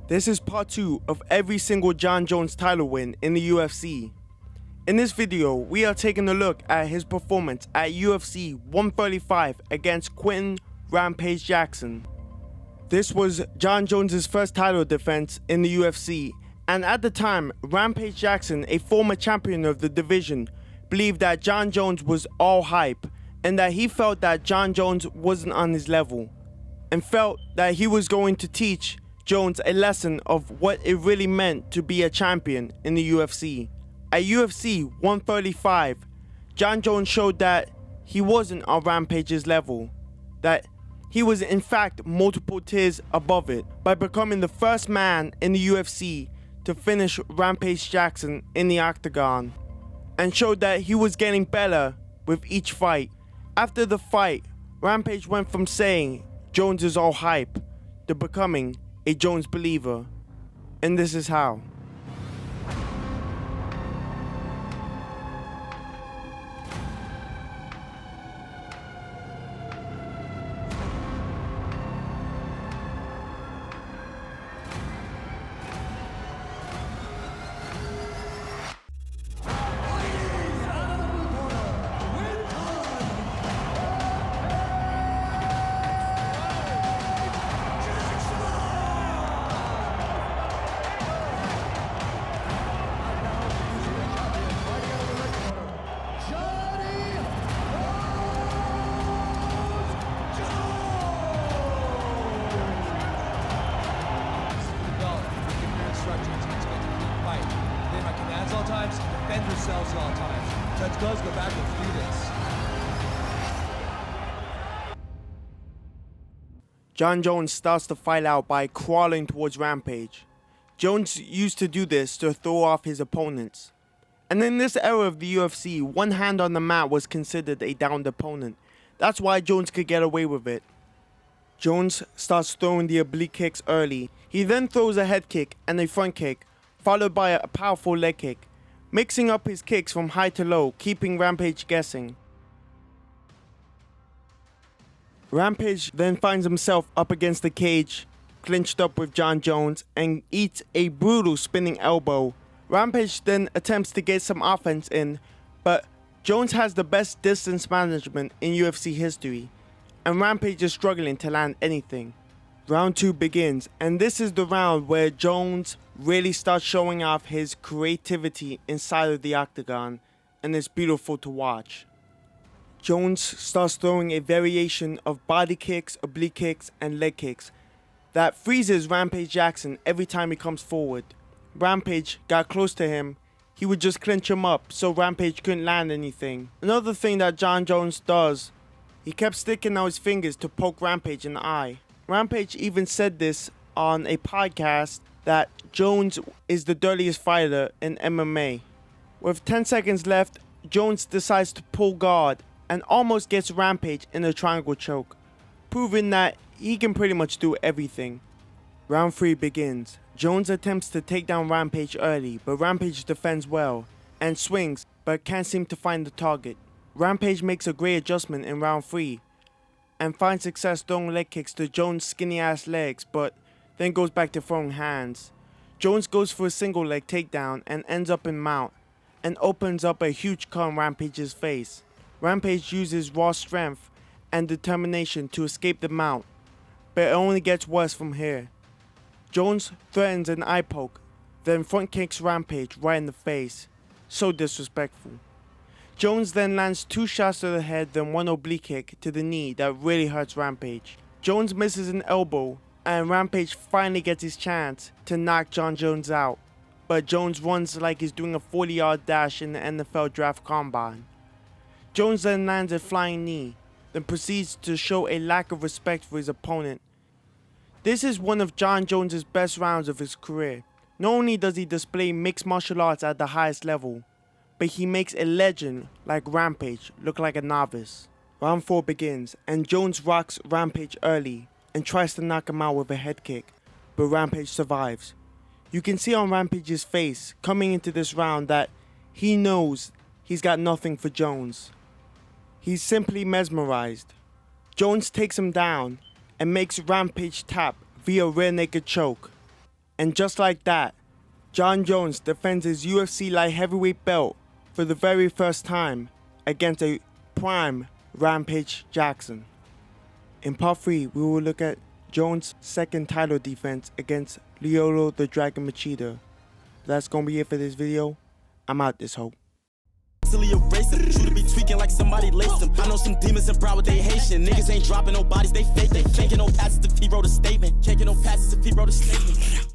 This is part 2 of every single Jon Jones title win in the UFC. In this video, we are taking a look at his performance at UFC 135 against Quinton Rampage Jackson. This was Jon Jones' first title defense in the UFC, and at the time, Rampage Jackson, a former champion of the division, believed that Jon Jones was all hype, and that he felt that Jon Jones wasn't on his level, and felt that he was going to teach Jones a lesson of what it really meant to be a champion in the UFC. At UFC 135, Jon Jones showed that he wasn't on Rampage's level, that he was in fact multiple tiers above it, by becoming the first man in the UFC to finish Rampage Jackson in the octagon, and showed that he was getting better with each fight. After the fight, Rampage went from saying Jones is all hype to becoming a Jones believer, and this is how. Defend yourselves at all times. Judge does go back and do this. Jon Jones starts the fight out by crawling towards Rampage. Jones used to do this to throw off his opponents. And in this era of the UFC, one hand on the mat was considered a downed opponent. That's why Jones could get away with it. Jones starts throwing the oblique kicks early. He then throws a head kick and a front kick, followed by a powerful leg kick, mixing up his kicks from high to low, keeping Rampage guessing. Rampage then finds himself up against the cage, clinched up with Jon Jones, and eats a brutal spinning elbow. Rampage then attempts to get some offense in, but Jones has the best distance management in UFC history, and Rampage is struggling to land anything. Round 2 begins, and this is the round where Jones really starts showing off his creativity inside of the octagon, and it's beautiful to watch. Jones starts throwing a variation of body kicks, oblique kicks, and leg kicks that freezes Rampage Jackson every time he comes forward. Rampage got close to him, he would just clinch him up so Rampage couldn't land anything. Another thing that Jon Jones does, he kept sticking out his fingers to poke Rampage in the eye. Rampage even said this on a podcast that Jones is the dirtiest fighter in MMA. With 10 seconds left, Jones decides to pull guard and almost gets Rampage in a triangle choke, proving that he can pretty much do everything. Round 3 begins. Jones attempts to take down Rampage early, but Rampage defends well and swings but can't seem to find the target. Rampage makes a great adjustment in round 3 and finds success throwing leg kicks to Jones' skinny ass legs, but then goes back to throwing hands. Jones goes for a single leg takedown and ends up in mount and opens up a huge cut on Rampage's face. Rampage uses raw strength and determination to escape the mount, but it only gets worse from here. Jones threatens an eye poke, then front kicks Rampage right in the face. So disrespectful. Jones then lands 2 shots to the head, then 1 oblique kick to the knee that really hurts Rampage. Jones misses an elbow, and Rampage finally gets his chance to knock Jon Jones out, but Jones runs like he's doing a 40-yard dash in the NFL draft combine. Jones then lands a flying knee, then proceeds to show a lack of respect for his opponent. This is one of Jon Jones' best rounds of his career. Not only does he display mixed martial arts at the highest level, but he makes a legend like Rampage look like a novice. Round 4 begins, and Jones rocks Rampage early and tries to knock him out with a head kick, but Rampage survives. You can see on Rampage's face coming into this round that he knows he's got nothing for Jones. He's simply mesmerized. Jones takes him down and makes Rampage tap via rear naked choke. And just like that, Jon Jones defends his UFC light heavyweight belt for the very first time against a prime Rampage Jackson. In part 3, we will look at Jones' second title defense against Lyoto the Dragon Machida. That's gonna be it for this video. I'm out this hoe. Erase them. True to be tweaking like somebody laced them. I know some demons and proud with they Haitian. Niggas ain't dropping no bodies, they fake. They can't get no passes if he wrote a statement. Can't get no passes if he wrote a statement.